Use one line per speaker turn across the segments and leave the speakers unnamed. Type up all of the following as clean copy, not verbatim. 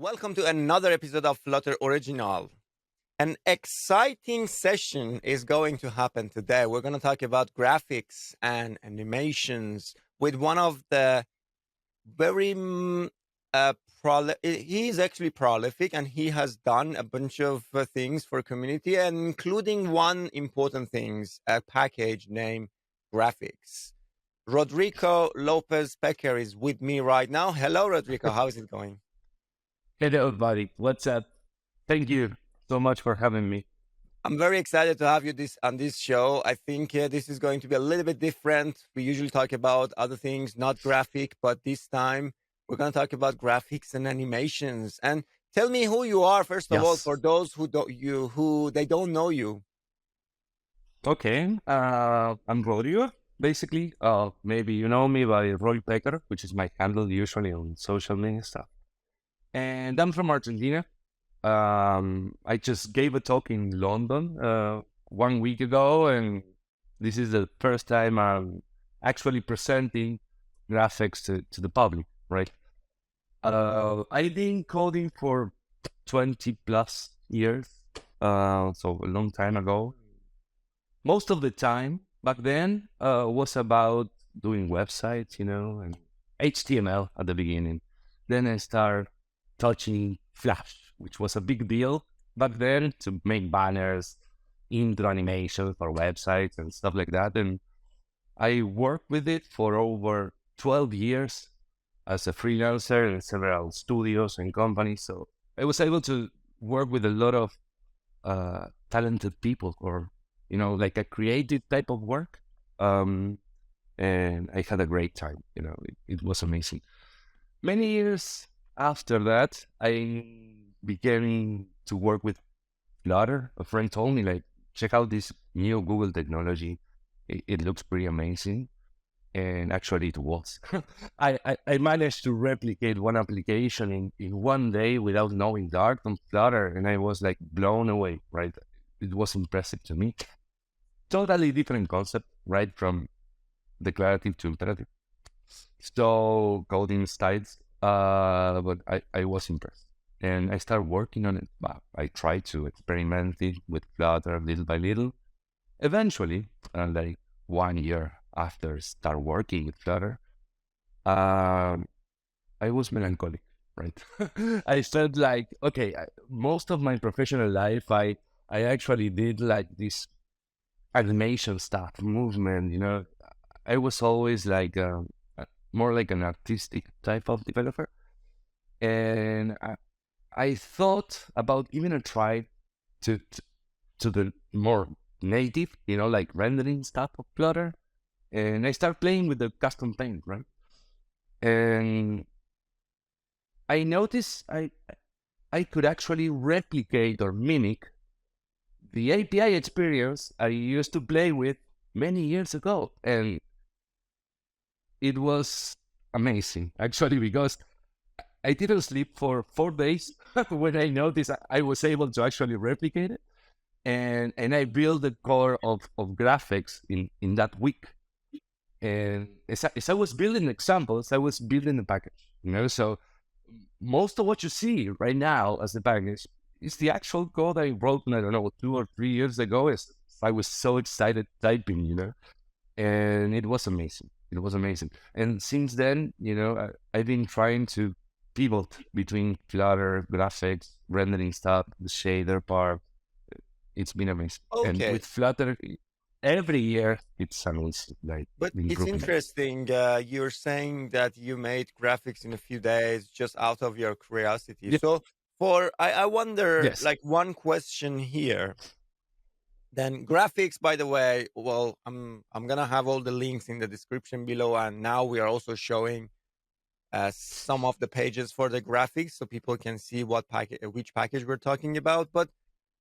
welcome to another episode of Flutter Original. An exciting session is going to happen today. We're going to talk about graphics and animations with one of the very he is actually prolific, and he has done a bunch of things for community, and including one important things, a package named GraphX. Rodrigo Roipeker is with me right now. Hello, Rodrigo. How is it going?
Hello, everybody. What's up? Thank you so much for having me.
I'm very excited to have you on this show. I think this is going to be a little bit different. We usually talk about other things, not graphic, but this time we're going to talk about graphics and animations. And tell me who you are first of all,
Yes.
for those who they don't know you.
Okay. I'm Rodrigo, basically. Maybe you know me by Roipeker, which is my handle usually on social media stuff. And I'm from Argentina. I just gave a talk in London 1 week ago, and this is the first time I'm actually presenting graphics to the public, right? I've been coding for 20 plus years, so a long time ago. Most of the time back then was about doing websites, and HTML at the beginning. Then I started touching Flash, which was a big deal back then to make banners, intro animation for websites and stuff like that. And I worked with it for over 12 years as a freelancer in several studios and companies. So I was able to work with a lot of talented people, or like a creative type of work. And I had a great time. It was amazing. Many years after that, I began to work with Flutter. A friend told me, like, check out this new Google technology. It looks pretty amazing. And actually it was. I managed to replicate one application in 1 day without knowing Dart on Flutter, and I was like blown away, right? It was impressive to me. Totally different concept, right? From declarative to imperative. So coding styles, but I was impressed. And I started working on it. I tried to experiment it with Flutter little by little. Eventually, like 1 year after start working with Flutter, I was melancholic, right? I felt like, okay, most of my professional life, I actually did like this animation stuff, movement, I was always like more like an artistic type of developer. And I thought about giving a try to the more native, like rendering stuff of Flutter. And I start playing with the custom paint, right? And I noticed I could actually replicate or mimic the API experience I used to play with many years ago. And it was amazing, actually, because I didn't sleep for 4 days when I noticed I was able to actually replicate it. And I built the core of graphics in that week. And as I was building examples, I was building a package, So most of what you see right now as the package is the actual code I wrote, I don't know, 2 or 3 years ago. I was so excited typing, and it was amazing. It was amazing. And since then, I've been trying to pivot between Flutter, graphics, rendering stuff, the shader part. It's been amazing. And
Okay,
with Flutter, every year it's amazing, like
but
the
it's
improvement.
interesting. You're saying that you made graphics in a few days just out of your curiosity.
Yeah.
So, I wonder,
Yes.
like, one question here. Then graphics, by the way, well, I'm gonna have all the links in the description below, and now we are also showing some of the pages for the graphics, so people can see which package we're talking about. But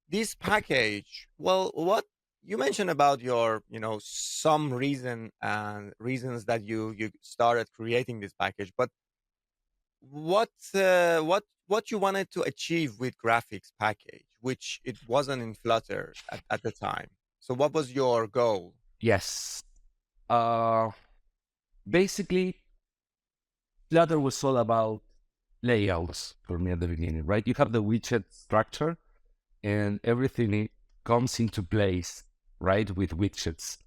this package, well, what you mentioned about your, some reasons that you started creating this package, but what you wanted to achieve with graphics package, which it wasn't in Flutter at the time. So what was your goal?
Yes. Uh, Basically, Flutter was all about layouts for me at the beginning, right? You have the widget structure and everything comes into place, right, with widgets.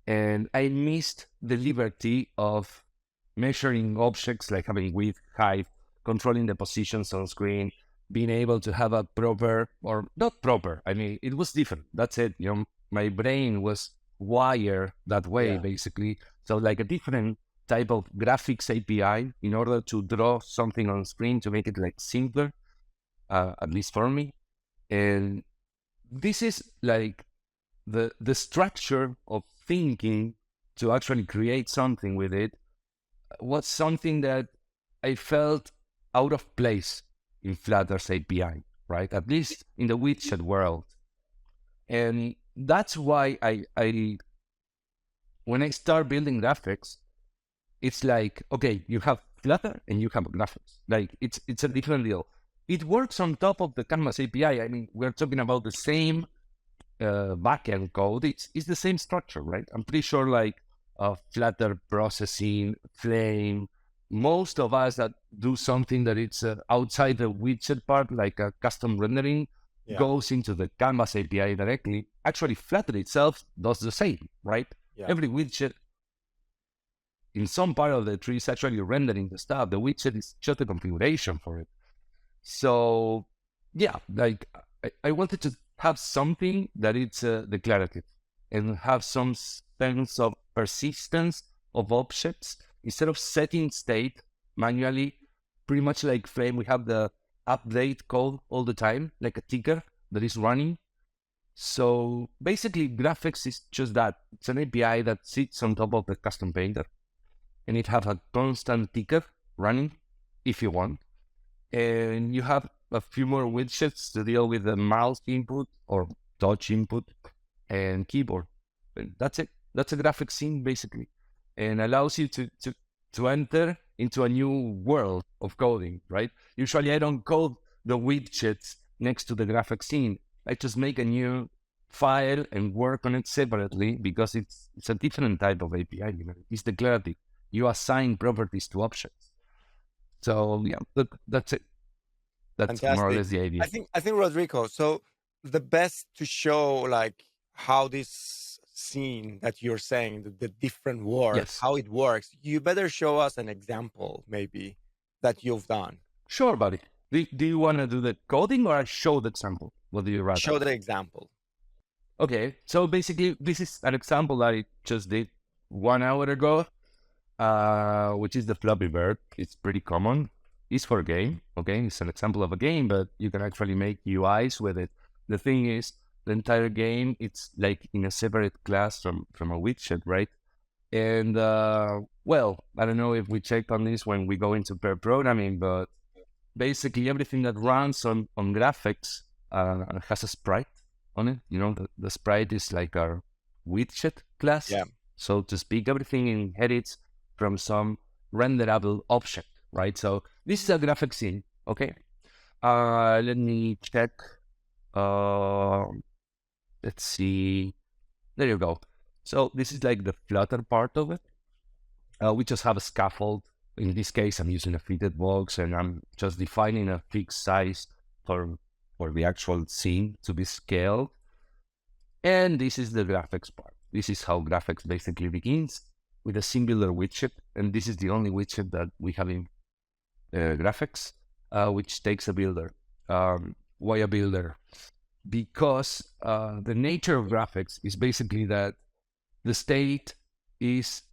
And I missed the liberty of measuring objects like having width, height, controlling the positions on screen, being able to have a proper or not proper. I mean, it was different. That's it. My brain was wired that way,
Yeah.
basically. So like a different type of graphics API in order to draw something on screen to make it like simpler, at least for me. And this is like the structure of thinking to actually create something with it was something that I felt out of place in Flutter's API, right? At least in the widget world. And that's why I when I start building graphics, it's like, okay, you have Flutter and you have graphics. Like it's a different deal. It works on top of the Canvas API. I mean, we're talking about the same backend code. It's the same structure, right? I'm pretty sure like Flutter processing, Flame, most of us that do something that it's outside the widget part, like a custom rendering,
Yeah.
goes into the Canvas API directly. Actually, Flutter itself does the same, right?
Yeah.
Every widget in some part of the tree is actually rendering the stuff. The widget is just a configuration for it. So yeah, like I wanted to have something that it's declarative and have some sense of persistence of objects instead of setting state manually. Pretty much like Flame, we have the update code all the time, like a ticker that is running. So basically, GraphX is just that. It's an API that sits on top of the custom painter, and it has a constant ticker running if you want, and you have a few more widgets to deal with the mouse input or touch input and keyboard. And that's it. That's a graphic scene basically, and allows you to enter into a new world of coding. Right? Usually, I don't code the widgets next to the graphic scene. I just make a new file and work on it separately because it's a different type of API. It's declarative. You assign properties to objects. So yeah, look, that's it. That's more or
Fantastic.
less the idea.
I think Rodrigo. So the best to show like how this scene that you're saying, the different world,
Yes.
how it works, you better show us an example maybe that you've done.
Sure, buddy. Do you want to do the coding or I show the example? What do you rather?
Show the example.
Okay, so basically, this is an example I just did 1 hour ago, which is the Fluffy Bird. It's pretty common. It's for a game, okay? It's an example of a game, but you can actually make UIs with it. The thing is, the entire game, it's like in a separate class from a widget, right? And well, I don't know if we check on this when we go into pair programming, but basically everything that runs on graphics has a sprite on it. The sprite is like our widget class,
Yeah.
so to speak. Everything inherits from some renderable object, right? So this is a graphic scene. Okay, let me check. uh let's see. There you go. So this is like the Flutter part of it. We just have a scaffold. In this case, I'm using a fitted box, and I'm just defining a fixed size for the actual scene to be scaled. And this is the graphics part. This is how graphics basically begins with a singular widget, and this is the only widget that we have in graphics, which takes a builder. Why a builder? Because the nature of graphics is basically that the state is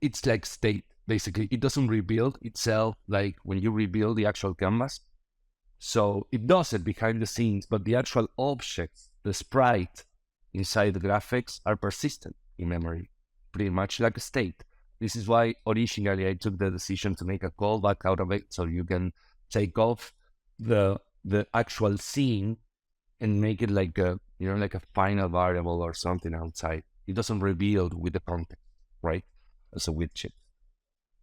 it's like state. Basically, it doesn't rebuild itself like when you rebuild the actual canvas. So it does it behind the scenes, but the actual objects, the sprite inside the graphics are persistent in memory, pretty much like a state. This is why originally I took the decision to make a callback out of it, so you can take off the actual scene and make it like a like a final variable or something outside. It doesn't reveal with the context, right? As a widget.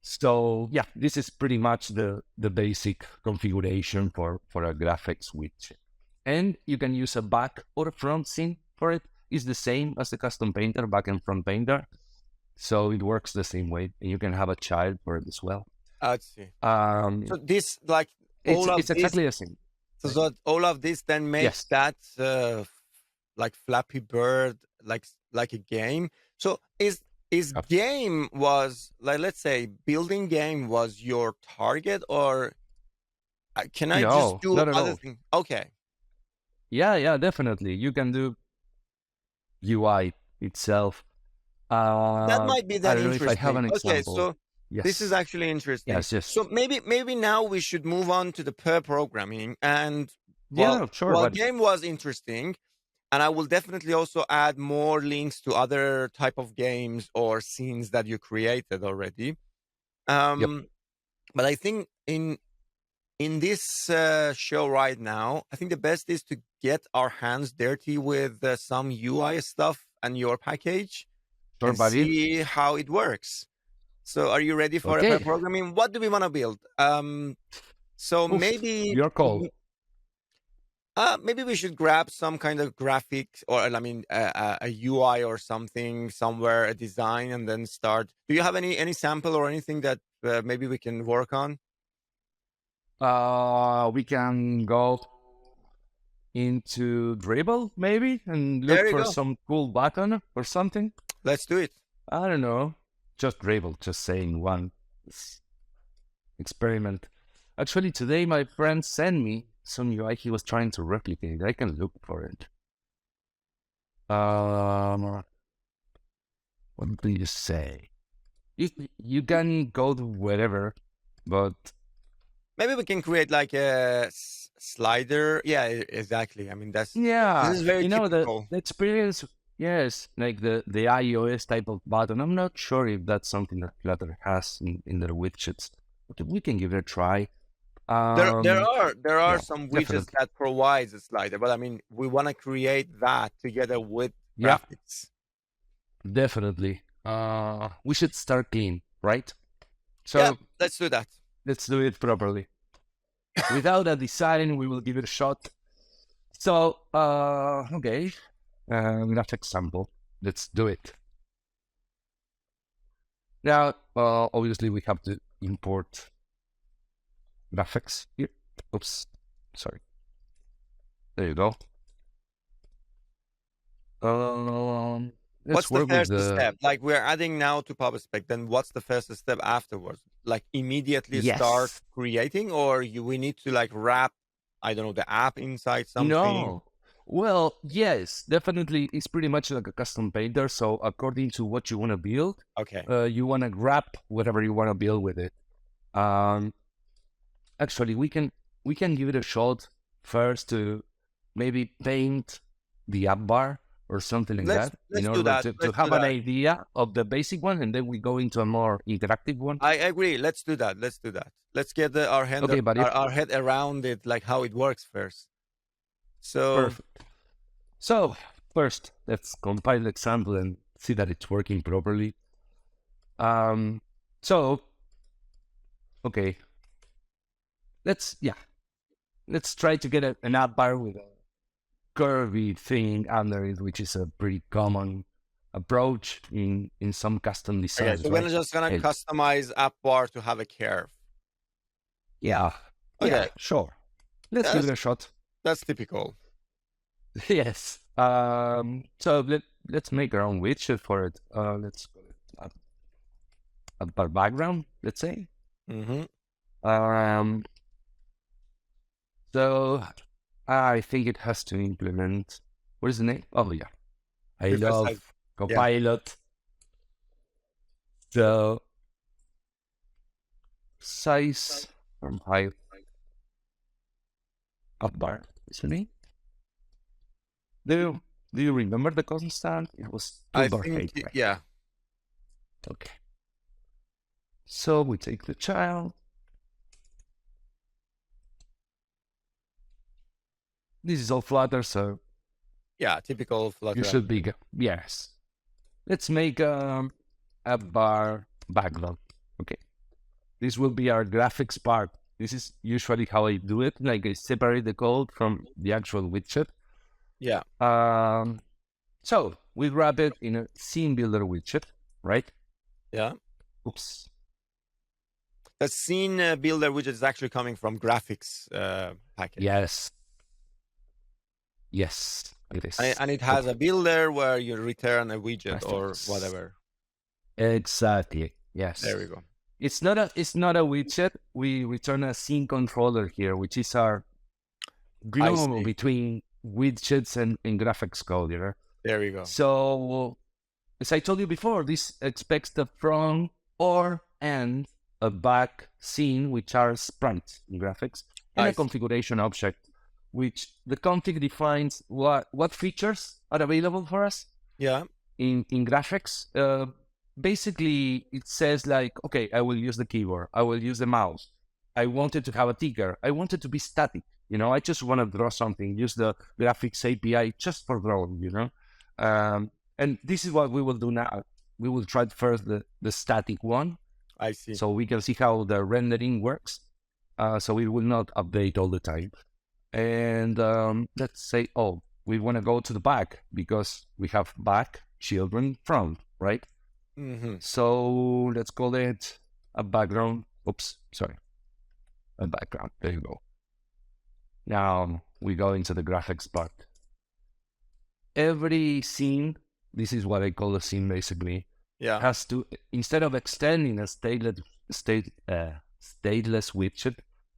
So yeah, this is pretty much the basic configuration for a graphics widget. And you can use a back or a front scene for it. It's the same as the custom painter, back and front painter. So it works the same way. And you can have a child for it as well.
I see.
Um,
So this, like,
it's
all of
it's
this,
exactly the same.
so
Like,
that all of this then makes
yes,
that like Flappy Bird, like a game. So is
uh,
game was like, let's say building game was your target, or can I just
no,
do
not at
other
all.
things? Okay,
Yeah, yeah, definitely. You can do UI itself.
that might be
I
then
don't know if I have
interesting.
an
Okay,
example.
so this is
Yes,
actually interesting.
yes, yes.
So maybe now we should move on to the pair programming. And
Yeah, sure,
while
buddy.
game was interesting, and I will definitely also add more links to other type of games or scenes that you created already.
Yep,
Um, but I think in this show right now, I think the best is to get our hands dirty with some UI stuff and your package
sure,
and
buddy.
see how it works. So, are you ready for a pair
Okay.
programming? What do we want to build? So
Oof,
maybe
your call.
maybe we should grab some kind of graphics, or I mean a UI or something somewhere, a design, and then start. Do you have any sample or anything that maybe we can work on?
We can go into Dribble maybe and look
There you
for
go.
some cool button or something.
Let's do it.
I don't know. Just Dribble, just saying one experiment. Actually, today my friend sent me some UI he was trying to replicate. I can look for it. What do you say? You can go to wherever, but
Maybe we can create like a slider. Yeah, exactly. I mean, this
yeah,
is very
the
typical.
experience. Yes, like the iOS type of button. I'm not sure if that's something that Flutter has in their widgets, but we can give it a try. Um,
There are
yeah,
some widgets
definitely.
that provides a slider, but I mean, we want to create that together with
Yeah,
graphics.
definitely. We should start clean, right?
Yeah,
So
let's do that.
let's do it properly. Without a design, we will give it a shot. So, okay, enough example. Let's do it. Now, obviously, we have to import GraphX here. Oops, sorry. There you go. Um,
What's
let's
the
work with
first
the
step? Like, we're adding now to PubSpec, then what's the first step afterwards? Like, immediately start
yes.
creating, or we need to like wrap, I don't know, the app inside something?
No. Well, yes, definitely. It's pretty much like a custom painter. So according to what you want to build,
Okay.
you want to grab whatever you want to build with it. Um, actually, we can give it a shot first to maybe paint the app bar or something like that in
Let's do
order
that.
to
Let's do
have an
that.
idea of the basic one, and then we go into a more interactive one.
I agree. Let's do that. Let's do that. Let's get
Okay, buddy.
our head around it, like how it works first. So
Perfect. So first, let's compile the example and see that it's working properly. Um, so okay, let's try to get an app bar with a curvy thing under it, which is a pretty common approach in some custom
okay, so
designs,
we're
right?
just gonna
Hey,
customize app bar to have a curve.
yeah, yeah,
Okay,
sure. Let's give it
that's
a shot.
that's typical.
Yes. So let's make our own widget for it. Let's call it app bar background. Let's say.
Mm-hmm.
Um, so I think it has to implement. What is the name? Oh yeah, I
Prefer size.
love
Yeah.
Copilot. So size from height up bar is the name. Do you, do you remember the constant? It was
I
toolbar
think
height, right?
yeah.
Okay. So we take the child. This is all Flutter, so
Yeah, typical
you
Flutter.
should be yes. Let's make a bar background. Okay. This will be our graphics part. This is usually how I do it. Like I separate the code from the actual widget.
Yeah.
So we grab it in a scene builder widget, right?
Yeah.
Oops.
The scene builder widget is actually coming from GraphX package.
Yes, yes, it is.
And it has
Okay,
a builder where you return a widget or
graphics.
whatever.
Exactly.
There
Yes.
we go.
It's not a widget. We return a scene controller here, which is our
I see.
between widgets and graphics code,
There we go.
So as I told you before, this expects the front or and a back scene, which are sprites in graphics, and
I
a
see.
configuration object, which the config defines what features are available for us
Yeah,
in graphics. Basically, it says like, okay, I will use the keyboard, I will use the mouse. I wanted to have a ticker. I wanted to be static. I just want to draw something. Use the graphics API just for drawing. And this is what we will do now. We will try first the static one,
I see.
so we can see how the rendering works. So we will not update all the time. And let's say, oh, we want to go to the back because we have back, children, front, right?
Mm-hmm.
So let's call it a background. Oops, sorry. A background. There you go. Now we go into the graphics part. Every scene, this is what I call a scene basically,
Yeah,
has to, instead of extending a stateless widget,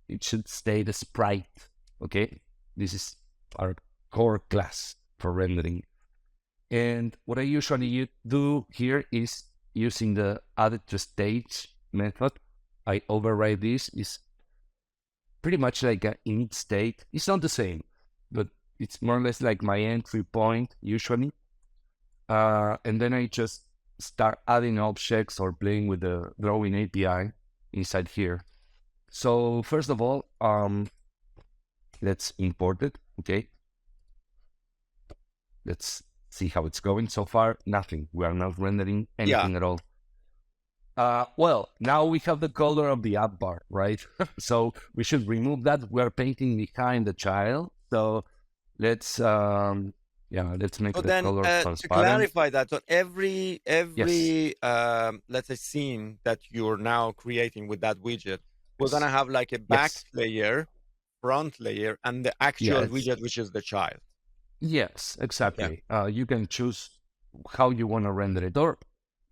it should stay the sprite. Okay? This is our core class for rendering. And what I usually do here is using the added to stage method. I override this. Is pretty much like an init state. It's not the same, but it's more or less like my entry point usually. And then I just start adding objects or playing with the drawing API inside here. So first of all, let's import it. Okay. Let's see how it's going. So far, nothing. We are not rendering anything at all. Well, now we have the color of the app bar, right? So we should remove that. We're painting behind the child. So let's make
So
the
then,
color
to
transparent.
clarify that, so every
Yes,
let's say scene that you're now creating with that widget, we're gonna
yes,
have like a back
yes,
layer, front layer, and the actual
yes,
widget, which is the child.
yes,
Yeah,
exactly. You can choose how you want to render it, or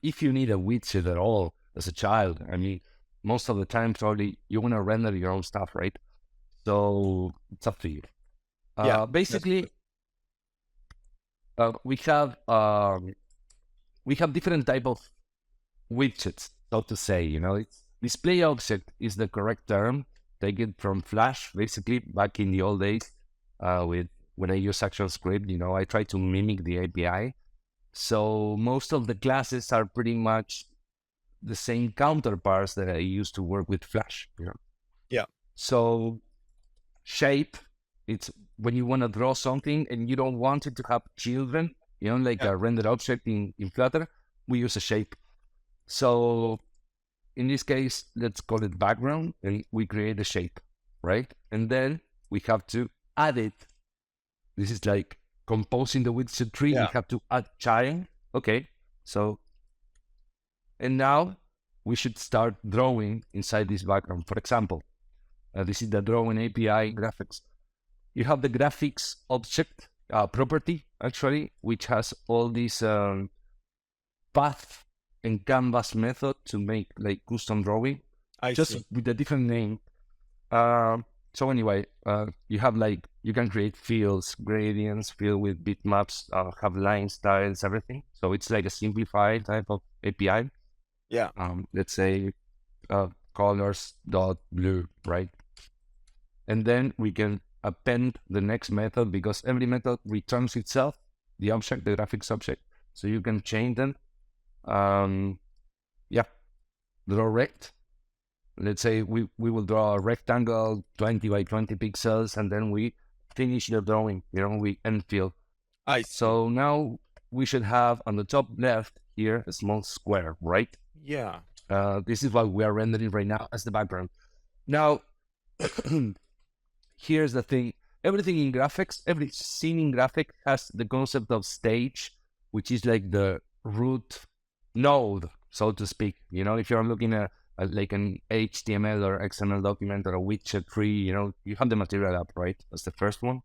if you need a widget at all as a child. I mean, most of the time, probably you want to render your own stuff, right? So it's up to you.
yeah, that's
Basically,
good.
uh, we have um, we have different type of widgets, so to say. It's, display object is the correct term. Take it from Flash, basically back in the old days. With when I use ActionScript, I try to mimic the API. So most of the classes are pretty much the same counterparts that I used to work with Flash.
Yeah,
So shape, it's when you want to draw something and you don't want it to have children, like
yeah,
a rendered object in Flutter, we use a shape. So in this case, let's call it background, and we create a shape, right? And then we have to add it. This is like composing the widget tree. We
yeah,
have to add child. Okay. So, and now we should start drawing inside this background. For example, this is the drawing API graphics. You have the graphics object property, actually, which has all these path and canvas method to make like custom drawing,
I
just
see.
with a different name. So anyway, you have like, you can create fields, gradients, fill with bitmaps, have line styles, everything. So it's like a simplified type of API.
Yeah,
Let's say colors dot blue, right? And then we can append the next method because every method returns itself, the object, the graphics object. So you can change them. Yeah, draw rect. Let's say we will draw a rectangle 20 by 20 pixels, and then we finish the drawing, we end fill.
I see.
So now we should have on the top left here a small square, right?
Yeah,
This is what we are rendering right now as the background. Now, here's the thing. Everything in graphics, every scene in graphics has the concept of stage, which is like the root node, so to speak. If you're looking at like an HTML or XML document or a widget tree, you have the material app, right? That's the first one.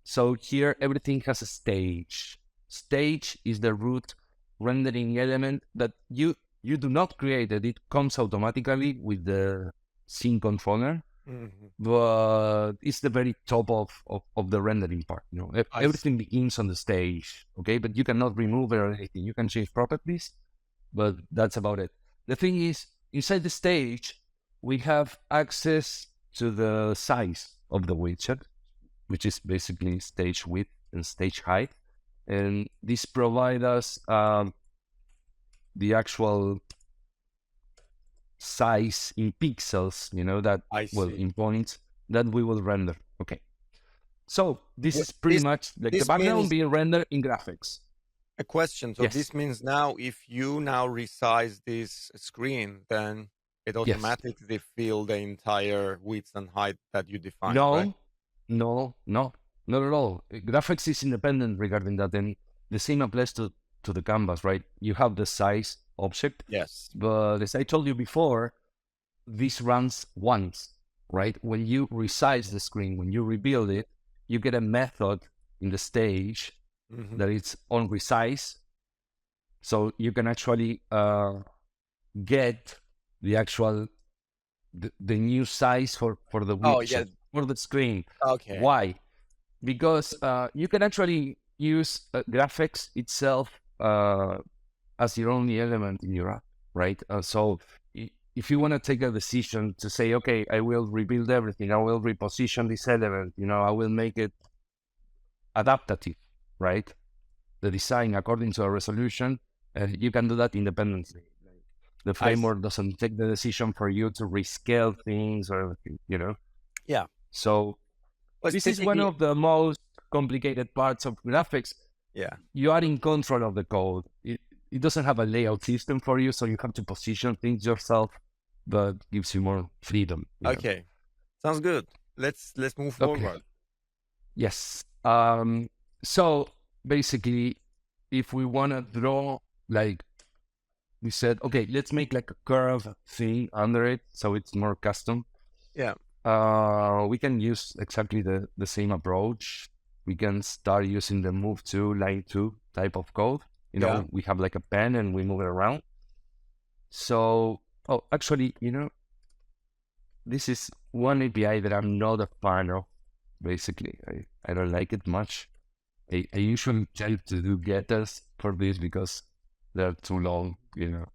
So here, everything has a stage. Stage is the root rendering element that you do not create it. It comes automatically with the scene controller, but it's the very top of the rendering part.
I
Everything
see.
begins on the stage, okay? But you cannot remove it or anything. You can change properties, but that's about it. The thing is, inside the stage, we have access to the size of the widget, which is basically stage width and stage height. And this provides us the actual size in pixels, that
I see.
in points that we will render. Okay. So this is pretty
This
much like the
this
background
means
being rendered in graphics.
a question. So
Yes.
this means now if you now resize this screen, then it
Yes.
automatically fill the entire width and height that you defined, right?
No, no, no, not at all. Graphics is independent regarding that, and the same applies to the canvas, right? You have the size object,
Yes.
but as I told you before, this runs once, right? When you resize the screen, when you rebuild it, you get a method in the stage
Hmm.
that it's on resize, so you can actually get the actual the new size for the
Oh yeah.
widget for the screen.
Okay.
Why? Because you can actually use graphics itself as your only element in your app, right? So if you want to take a decision to say, okay, I will rebuild everything, I will reposition this element, I will make it adaptive, right? The design according to a resolution, you can do that independently. The
I see.
framework doesn't take the decision for you to rescale things or everything.
Yeah.
So
Well, it's
this is one
basically
of the most complicated parts of graphics.
yeah.
You are in control of the code. It doesn't have a layout system for you, so you have to position things yourself, but gives you more freedom.
Okay. Sounds good. Let's move
Okay.
forward.
Yes. So basically, if we want to draw, like we said, okay, let's make like a curve thing under it, so it's more custom.
Yeah.
We can use exactly the same approach. We can start using the move to line 2 type of code.
Yeah.
We have like a pen and we move it around. So, actually, this is one API that I'm not a fan of, basically. I don't like it much. I usually try to do getters for this because they're too long.
Yeah,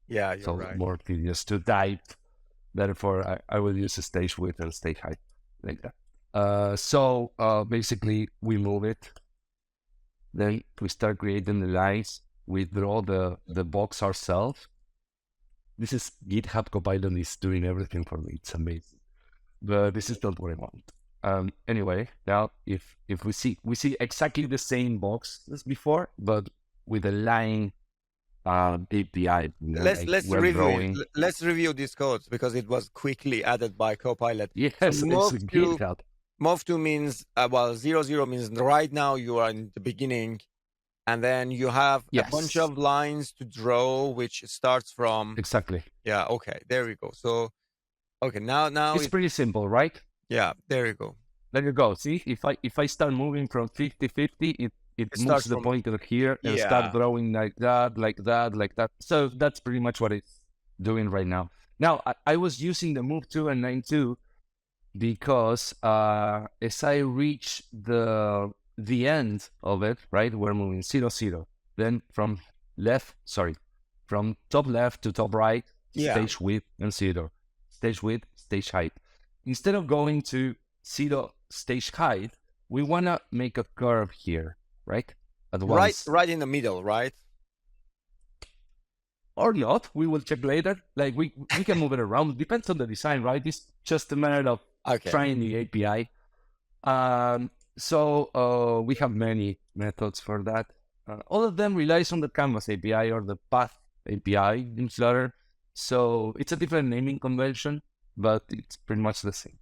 you're
So
right.
more tedious to type. Therefore, I will use a stage width and stage height like that. So basically, we move it. Then we start creating the lines. We draw the box ourselves. This is GitHub Copilot is doing everything for me. It's amazing. But this is not what I want. Anyway, now if we see exactly the same box as before, but with a line API,
Let's
like
let's
we're
review
drawing.
let's review these codes because it was quickly added by Copilot. So
Yes, it's GitHub.
move to means well 00 means right now you are in the beginning, and then you have a bunch
Yes,
of lines to draw which starts from
exactly.
yeah, okay, there we go. So okay, now
It's
it
pretty simple, right?
yeah, there you go.
There you go. See, if I start moving from 50-50, it
It
moves
starts
the
from
pointer here and start
yeah.
drawing like that, like that, like that. So that's pretty much what it's doing right now. Now, I was using the move to and line 2 because as I reach the end of it, right, we're moving 0-0. Then from top left to top right,
Yeah.
stage width and 0. Stage width, stage height. Instead of going to 0 stage height, we want to make a curve here, right? At once.
Right in the middle, right?
Or not, we will check later. Like we can move it around. Depends on the design, right? It's just a matter of
Okay.
trying the API. So we have many methods for that. All of them relies on the Canvas API or the Path API in Flutter. So it's a different naming convention, but it's pretty much the same.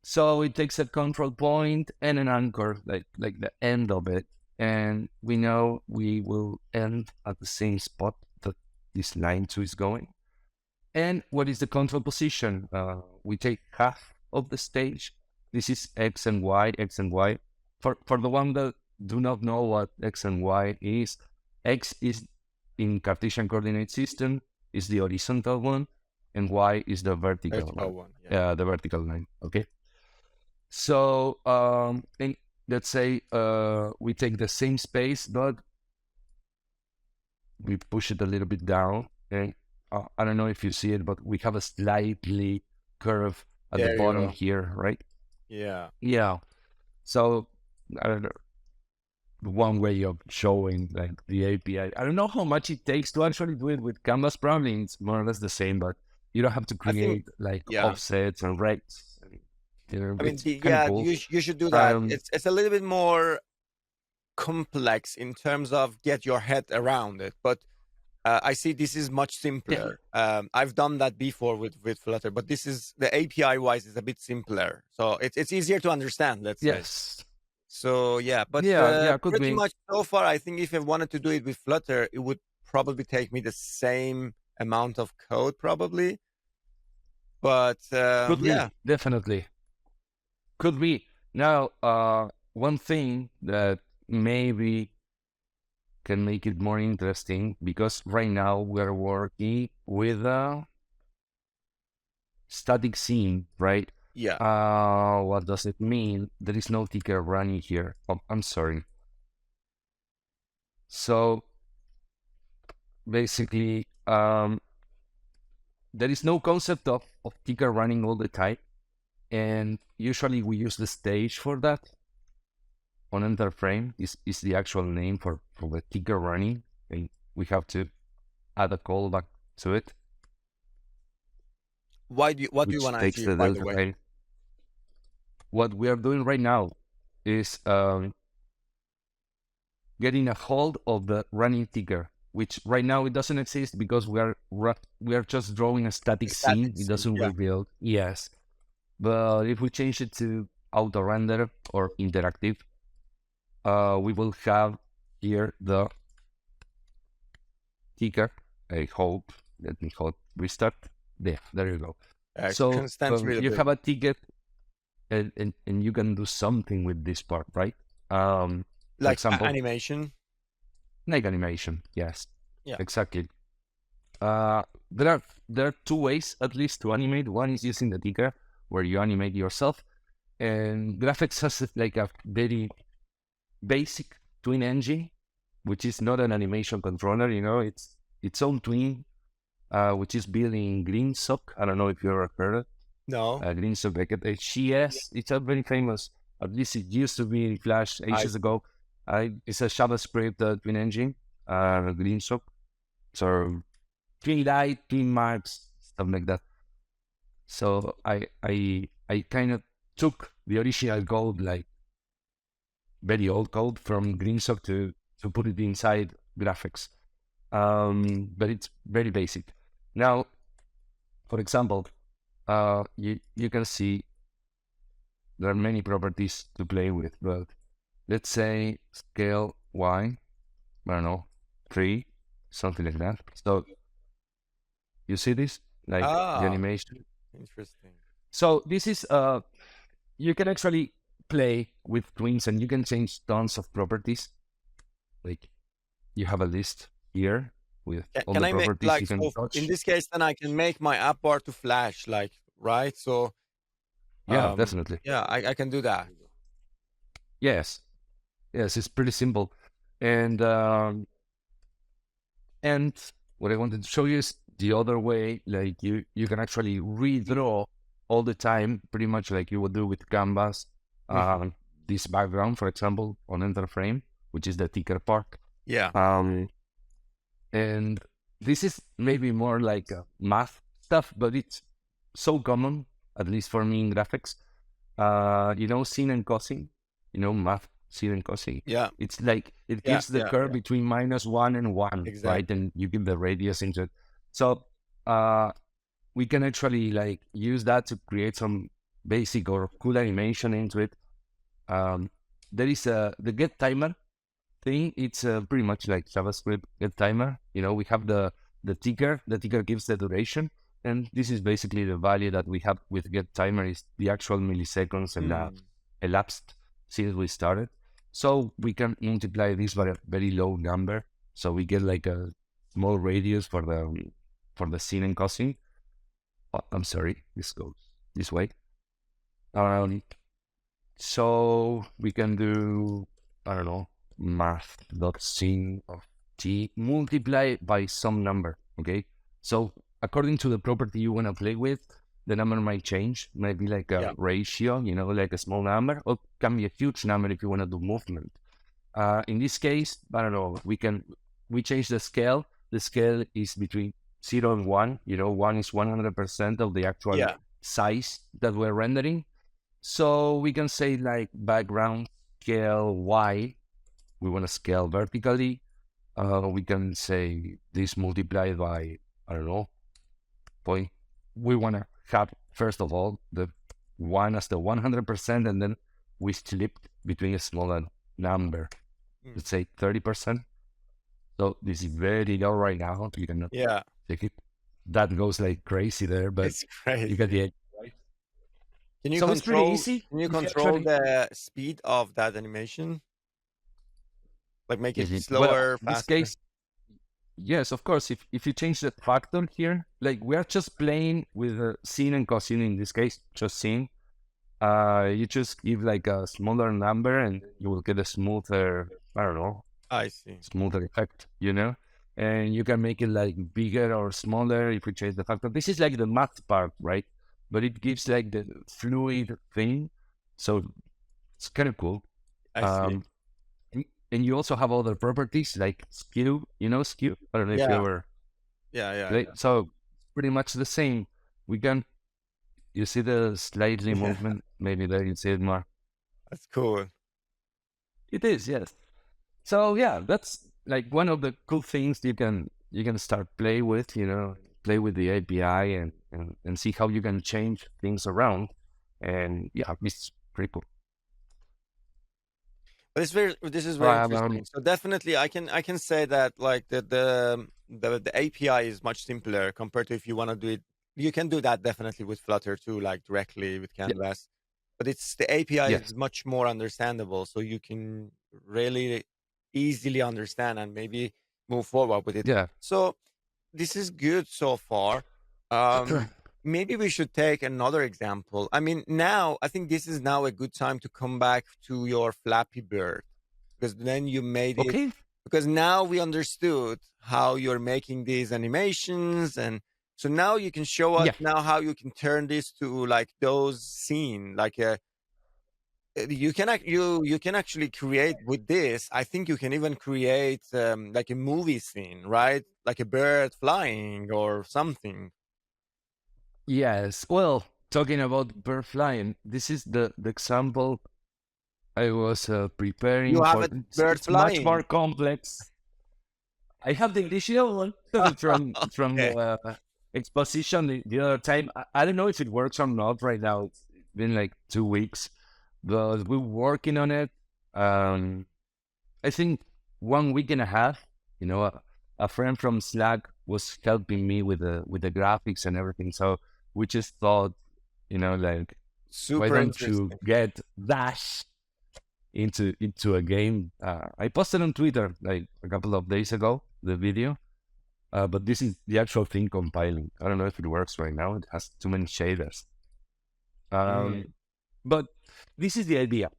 So it takes a control point and an anchor, like the end of it. And we know we will end at the same spot that this line 2 is going. And what is the control position? We take half of the stage. This is X and Y, X and Y. For the one that do not know what X and Y is, X is in Cartesian coordinate system is the horizontal one, and Y is the vertical
Vertical
one.
one. Yeah.
The vertical line. Okay. So and let's say we take the same space, but we push it a little bit down, and I don't know if you see it, but we have a slightly curve at the
There you
bottom
go.
here, right?
Yeah.
Yeah. So I don't know, one way of showing like the API. I don't know how much it takes to actually do it with Canvas. Probably it's more or less the same, but you don't have to
I think,
create like
yeah.
offsets and rects. You know,
I mean,
it's kind of
yeah,
cool.
you should do that.
Um,
It's a little bit more complex in terms of get your head around it, but I see this is much
yeah.
simpler. I've done that before with Flutter, but this is the API wise is a bit simpler, so it's easier to understand. Let's say.
Yes.
So yeah, but
Yeah. Yeah. Could
pretty
be.
much so far, I think if I wanted to do it with Flutter, it would probably take me the same amount of code, probably. But
Could
yeah,
be. Definitely. Could be. Now, one thing that maybe can make it more interesting, because right now we're working with a static scene, right?
yeah.
What does it mean? There is no ticker running here. Oh, I'm sorry. So basically, there is no concept of ticker running all the time. And usually we use the stage for that. On enter frame is the actual name for the ticker running. And we have to add a callback to it,
What do you
which
want to
takes
achieve,
the
by the
delta
way?
file. What we are doing right now is getting a hold of the running ticker, which right now it doesn't exist because we are just drawing a static scene.
Static
It
sync,
doesn't
yeah.
rebuild. Yes, but if we change it to auto render or interactive, we will have here the ticker. I hope. Let me restart. There you go. So
Constant
you
readability.
have a ticket, and you can do something with this part, right? For
Like
example,
animation.
like animation. Yes,
Yeah.
exactly. Uh, there are two ways at least to animate. One is using the ticker, where you animate yourself, and GraphX has like a very basic twin engine, which is not an animation controller. You know, it's its own twin, which is built in GreenSock. I don't know if you ever heard of
No,
GreenSock. Like HCS, it's a very famous. At least it used to be in Flash
I
ages ago. It's a JavaScript twin engine, GreenSock. So twin light, twin marks, stuff like that. So I kind of took the original code, like very old code from GreenSock to put it inside GraphX. But it's very basic. Now, for example, you can see there are many properties to play with, but let's say scale Y, I don't know, 3, something like that. So you see this, like the
ah
animation.
interesting.
So this is you can actually play with twins and you can change tons of properties. Like you have a list here with all
Can
the
I make
properties
like
you can
so in
touch.
this case then I can make my app bar to flash like right? So
Yeah, definitely.
yeah, I can do that.
Yes, yes, it's pretty simple. And and what I wanted to show you is the other way. Like you can actually redraw all the time, pretty much like you would do with Canvas.
Hmm.
This background, for example, on Enter Frame, which is the ticker part.
Yeah.
Um, and this is maybe more like math stuff, but it's so common, at least for me in graphics. You know, sine and cosine, you know, math, sine and cosine.
Yeah.
It's like it
Yeah.
gives the
Yeah.
curve
Yeah.
between -1 and 1, right?
Exactly.
And you give the radius into it. So we can actually like use that to create some basic or cool animation into it. There is the get timer thing. It's pretty much like JavaScript get timer. You know, we have the ticker. The ticker gives the duration, And this is basically the value that we have with get timer is the actual milliseconds
Mm.
elapsed since we started. So we can multiply this by a very low number. So we get like a small radius for the sin and cosine. Oh, I'm sorry, this goes this way. Um, so we can do, I don't know, math dot sin of t multiply by some number. Okay. So according to the property you want to play with, the number might change. Might be like a
Yeah.
ratio, like a small number, or can be a huge number if you want to do movement. In this case, I don't know, we change the scale. The scale is between 0 and 1. 1 is 100% of the actual
Yeah.
size that we're rendering. So we can say like background scale Y, we want to scale vertically. We can say this multiplied by, I don't know, point. We want to have, first of all, the 1 as the 100%, and then we split between a smaller number,
Mm.
let's say 30%. So this is very low right now. You cannot
Yeah.
take it. That goes like crazy there, but
It's
you get the
crazy.
idea, right? So it's pretty easy.
Can you
If you
control
actually,
the speed of that animation? Like make it
is it, well,
slower,
in this
faster?
case, yes, of course. If you change the factor here, like we are just playing with the sin and cosine in this case, just sin. You just give like a smaller number and you will get a smoother, I don't know,
I see.
smoother effect. And you can make it like bigger or smaller if we change the factor. This is like the math part, right? But it gives like the fluid thing. So it's kind of cool.
I see.
Um, and you also have other properties like skew, skew. I don't know if you
Yeah.
ever
Yeah. Yeah.
play. So it's pretty much the same. We can, you see the slightly
Yeah.
movement, maybe there you see it more.
That's cool.
It is, yes. So yeah, that's like one of the cool things you can start play with the API and see how you can change things around. And yeah, it's pretty cool.
But this is very
Um,
interesting. So definitely I can say that like the API is much simpler compared to if you want to do it. You can do that definitely with Flutter too, like directly with
yeah,
Canvas. But it's the API is
yes,
much more understandable, so you can really easily understand and maybe move forward with it.
yeah,
So this is good so far. Maybe we should take another example. I mean, now I think this is now a good time to come back to your Flappy Bird because then you made it.
okay,
Because now we understood how you're making these animations, and so now you can show us
yeah,
now how you can turn this to like those scene, like a you can you can actually create with this. I think you can even create like a movie scene, right? Like a bird flying or something.
yes. Well, talking about bird flying, this is the example I was
You
preparing
have
for.
a bird
It's much more
flying.
complex. I have the initial one from
Okay.
the exposition the other time. I don't know if it works or not right now. It's been like 2 weeks, but we're working on it. Um, I think 1 week and a half. A friend from Slack was helping me with the graphics and everything. So we just thought, like, why
Super
don't you
interesting.
get Dash into a game? I posted on Twitter like a couple of days ago the video, but this is the actual thing compiling. I don't know if it works right now. It has too many shaders.
Mm.
But this is the idea.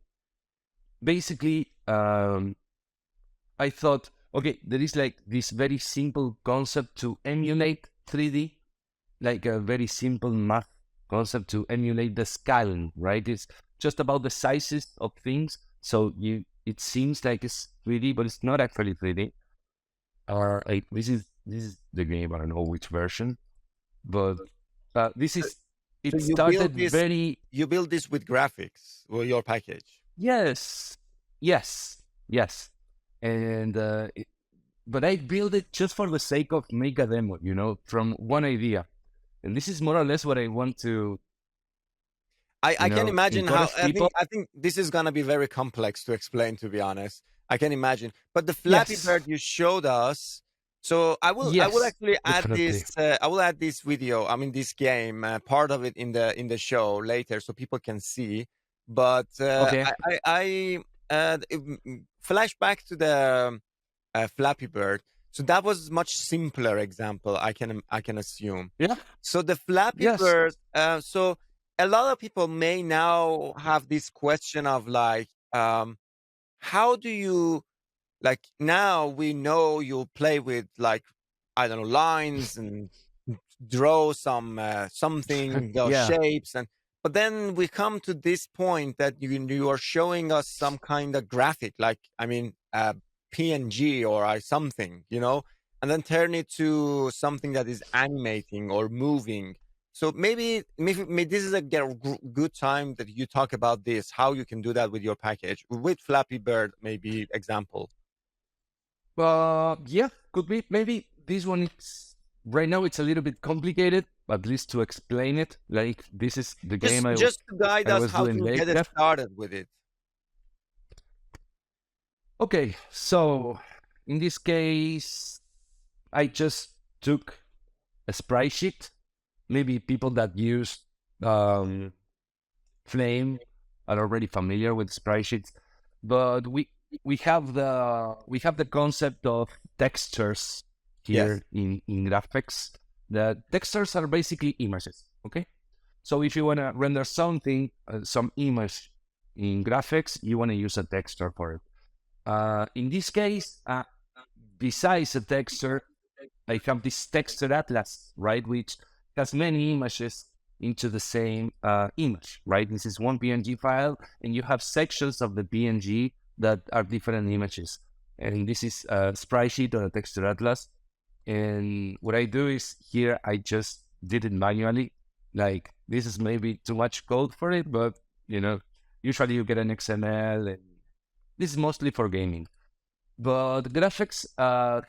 Basically, I thought, okay, there is like this very simple concept to emulate 3D, like a very simple math concept to emulate the scaling, right? It's just about the sizes of things. So it seems like it's 3D, but it's not actually 3D. Or like this is the game. I don't know which version, but this
So,
is
so
it started very
you build this with graphics or your package.
yes, yes, yes, and but I built it just for the sake of make a demo, from one idea, and this is more or less what I want to,
I can imagine how
encourage people.
I think this is gonna be very complex to explain, to be honest. I can imagine. But the Flappy
Yes,
Bird you showed us, So I will
Yes,
actually add
definitely.
this. I will add this video. I mean, this game, part of it in the show later, so people can see. But
Okay.
flash back to the Flappy Bird. So that was much simpler example. I can assume.
Yeah.
So the Flappy
Yes.
Bird. So a lot of people may now have this question of like, how do you like now we know you'll play with like I don't know lines and draw some something those
Yeah.
shapes and but then we come to this point that you are showing us some kind of graphic like I mean PNG or something you know and then turn it to something that is animating or moving so maybe this is a good time that you talk about this how you can do that with your package with Flappy Bird maybe example.
Yeah, could be. Maybe this one is right now it's a little bit complicated, but at least to explain it, like this is the game
Just to guide
I
us
was
how
doing
to get it
later.
started with it.
Okay, so in this case, I just took a sprite sheet. Maybe people that use um, Flame are already familiar with sprite sheets, but we have the concept of textures
Yes.
here in GraphX. The textures are basically images. Okay, so if you want to render something, some image in GraphX, you want to use a texture for it. In this case, besides a texture, I have this texture atlas, right, which has many images into the same image, right? This is one PNG file, and you have sections of the PNG that are different images. And this is a sprite sheet or a texture atlas. And what I do is here, I just did it manually. Like, this is maybe too much code for it, but, usually you get an XML, and this is mostly for gaming. But GraphX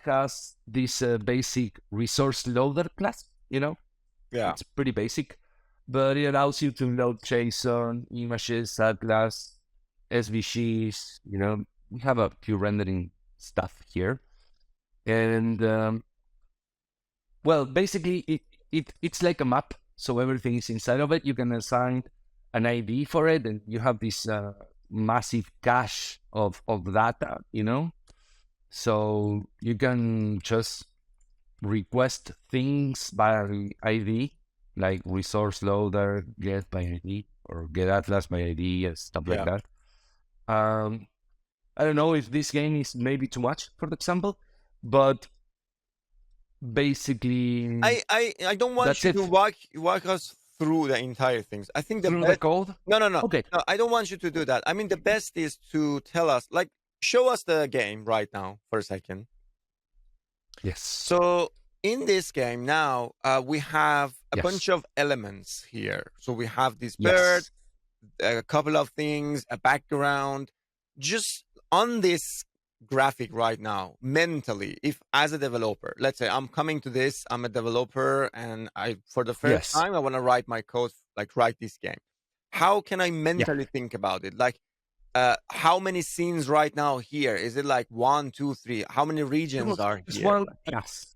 has this basic resource loader class,
Yeah.
it's pretty basic, but it allows you to load JSON, images, atlas, SVGs, we have a few rendering stuff here. And, well, basically, it's like a map, so everything is inside of it. You can assign an ID for it, and you have this massive cache of data, so you can just request things by ID, like resource loader, get by ID, or get atlas by ID, and stuff like
Yeah.
that. Um, I don't know if this game is maybe too much for the example, but basically
I don't want
that's
you to
it.
walk us through the entire things. I think the
Through the
best
code.
no.
Okay.
No, I don't want you to do that. I mean the best is to tell us like show us the game right now for a second.
Yes.
So in this game now we have a
Yes.
bunch of elements here. So we have this bird,
Yes.
a couple of things, a background. Just on this graphic right now, mentally, if as a developer, let's say I'm coming to this, I'm a developer, and I, for the first
Yes.
time, I want to write my code, like write this game. How can I
Yeah.
mentally think about it? Like, how many scenes right now here? Is it like one, two, three? How many regions are
Just
here?
one. Yes.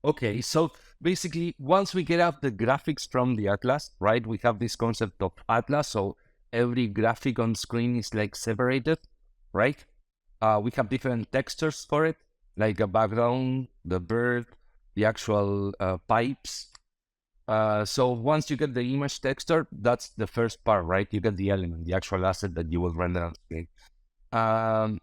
Okay, so basically, once we get out the graphics from the atlas, right, we have this concept of atlas. So every graphic on screen is like separated, right? We have different textures for it, like a background, the bird, the actual pipes. So once you get the image texture, that's the first part, right? You get the element, the actual asset that you will render on screen. Um,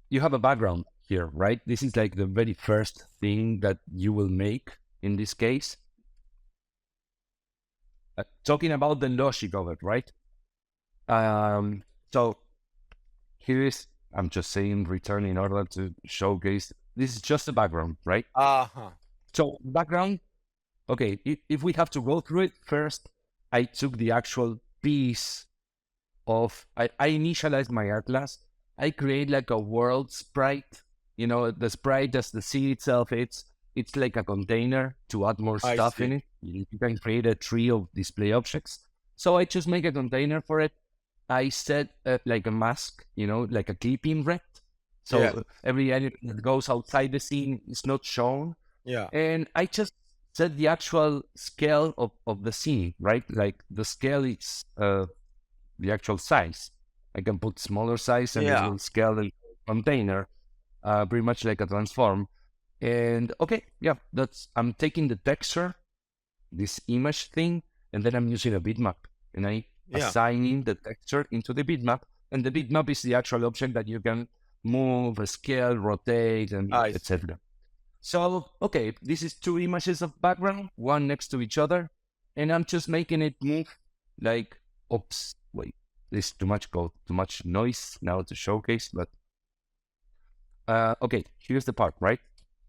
you have a background here, right? This is like the very first thing that you will make in this case. Talking about the logic of it, right? So here is, I'm just saying return in order to showcase, this is just a background, right?
Uh-huh.
So background, okay, if we have to go through it first, I took the actual piece I initialized my atlas. I create like a world sprite. The sprite as the sea itself, it's like a container to add more
I
stuff in
see.
it. You can create a tree of display objects. So I just make a container for it. I set like a mask, like a clipping rect.
Yeah.
So every element that goes outside the scene is not shown.
Yeah.
And I just set the actual scale of the scene, right? Like the scale is the actual size. I can put smaller size and it
Yeah.
will scale the container, pretty much like a transform. And okay, yeah, I'm taking the texture, this image thing, and then I'm using a bitmap and I
Yeah.
assigning the texture into the bitmap. And the bitmap is the actual object that you can move, scale, rotate, and
I see.
etc. So, okay, this is two images of background, one next to each other, and I'm just making it move like, oops, wait, there's too much code, too much noise now to showcase, but okay, here's the part, right?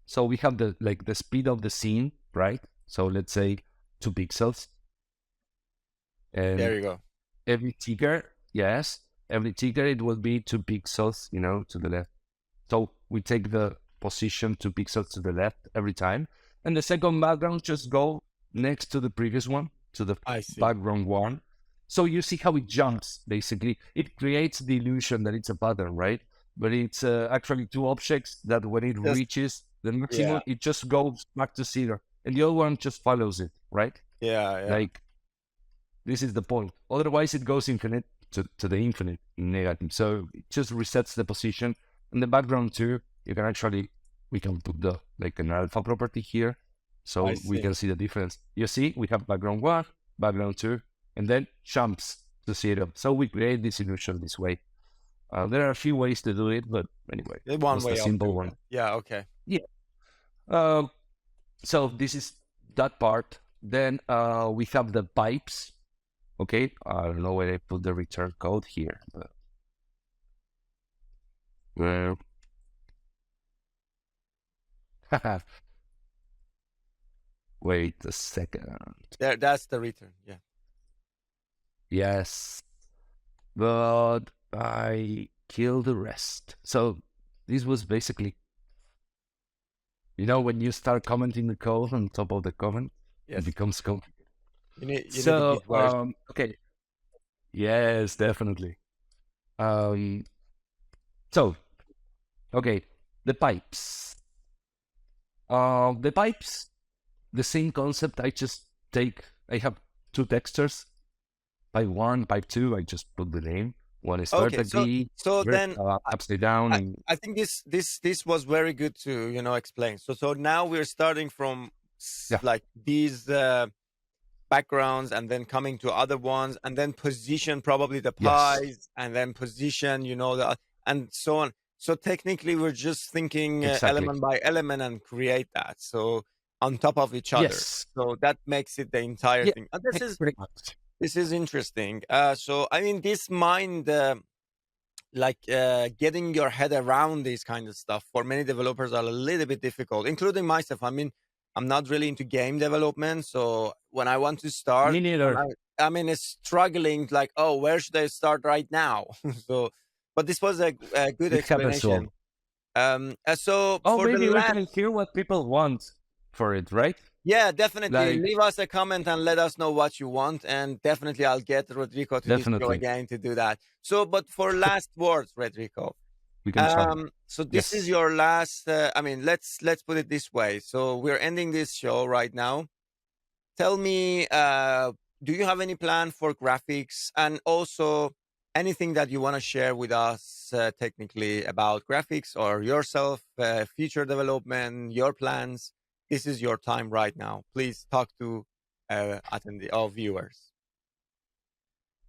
So we have the speed of the scene, right? So let's say 2 pixels,
There
and
you go.
every ticker, yes, every ticker it will be 2 pixels, to the left. So we take the position 2 pixels to the left every time. And the second background just go next to the previous one, to the
I see.
background one. So you see how it jumps, basically. It creates the illusion that it's a pattern, right? But it's actually two objects that when it
Just
reaches the
yeah.
maximum, it just goes back to zero. And the other one just follows it, right?
Yeah. Yeah.
Like this is the point. Otherwise, it goes infinite to the infinite negative. So it just resets the position. And the background too, you can actually, we can put the like an alpha property here.
I
So we
see.
can see the difference. You see, we have background one, background two, and then jumps to zero. So we create this illusion this way. There are a few ways to do it, but anyway,
One
was the
way of
simple
doing
one.
it. Yeah. Okay.
Yeah. Um, so this is that part. Then we have the pipes. Okay, I don't know where I put the return code here, but wait a second.
There. That's the return. Yeah.
Yes, but I killed the rest. So this was basically, when you start commenting the code on top of the comment, it
Yes.
becomes code.
You need a
So
Git version.
okay, yes, definitely. Um, so okay, the pipes. The pipes, the same concept. I have two textures, pipe one, pipe two. I just put the name. One is
Okay. So
vertically,
so then
upside down,
I,
and
I think this was very good to explain. So now we're starting from
yeah,
like these backgrounds and then coming to other ones and then position probably the
yes,
pies and then position the and so on. So technically we're just thinking
exactly,
element by element and create that so on top of each other.
yes,
So that makes it the entire
yeah,
thing. This is
pretty much.
this is interesting. So I mean this mind getting your head around this kind of stuff for many developers are a little bit difficult, including myself. I mean, I'm not really into game development, so when I want to start,
Me neither.
I mean, it's struggling. Like, oh, where should I start right now? So, but this was a good
It happens to
explanation.
all.
So
Oh,
for the
maybe we
last
can hear what people want for it, right?
yeah, definitely.
Like,
Leave us a comment and let us know what you want. And definitely, I'll get Rodrigo to this show
definitely,
again to do that. So, but for last words, Rodrigo.
we can try.
So this is
Yes.
your last. I mean, let's put it this way. So we're ending this show right now. Tell me, do you have any plan for graphics, and also anything that you want to share with us, technically about graphics or yourself, future development, your plans? This is your time right now. Please talk to attendee or viewers.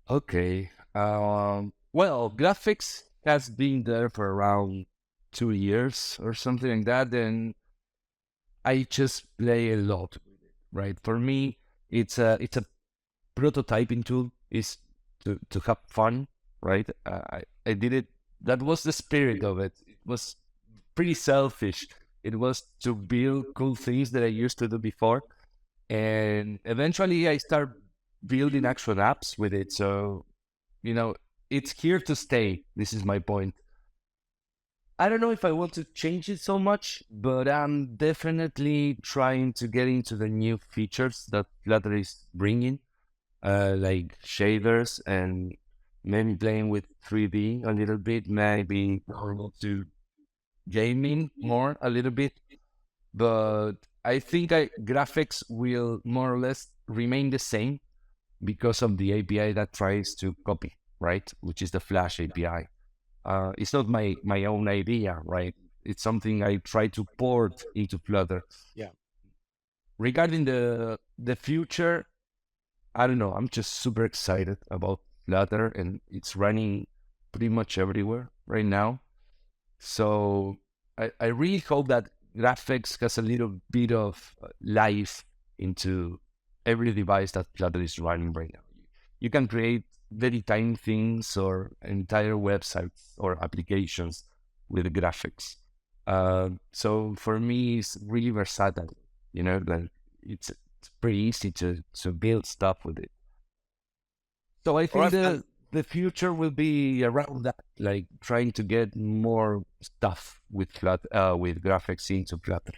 Okay. Well, graphics has been there for around 2 years or something like that, and I just play a lot with it. Right. For me, it's a prototyping tool. Is to have fun. Right. I did it. That was the spirit of it. It was pretty selfish. It was to build cool things that I used to do before, and eventually I start building actual apps with it. So you know, it's here to stay. This is my point. I don't know if I want to change it so much, but I'm definitely trying to get into the new features that Flutter is bringing, like shaders and maybe playing with 3D a little bit, maybe going to. gaming more a little bit, but I think graphics will more or less remain the same because of the API that tries to copy, right? Which is the Flash API. It's not my own idea, right? It's something I try to port into Flutter.
Yeah.
Regarding the future, I don't know. I'm just super excited about Flutter, and it's running pretty much everywhere right now. So I really hope that graphics has a little bit of life into every device that Flutter is running right now. You can create very tiny things or entire websites or applications with graphics. So for me, it's really versatile. Like it's pretty easy to build stuff with it. So I
All
think
right.
the future will be around that, like trying to get more stuff with graphics into Flutter.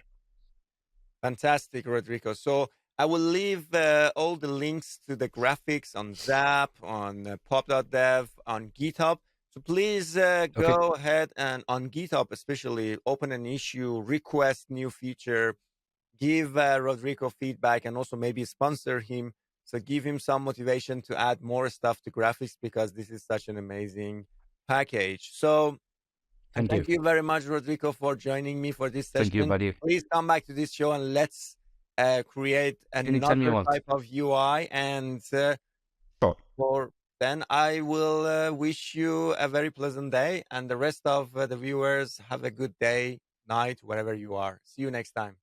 Fantastic, Rodrigo. So I will leave all the links to the graphics on Zap, on pop.dev, on GitHub. So please
Okay,
go ahead and on GitHub, especially open an issue, request new feature, give Rodrigo feedback, and also maybe sponsor him. So give him some motivation to add more stuff to graphics because this is such an amazing package. So
thank
thank
you,
you very much, Rodrigo, for joining me for this
thank you,
session.
buddy.
Please come back to this show and let's create
Anytime you
another
want.
type of UI. And
Sure.
for then, I will wish you a very pleasant day, and the rest of the viewers have a good day, night, wherever you are. See you next time.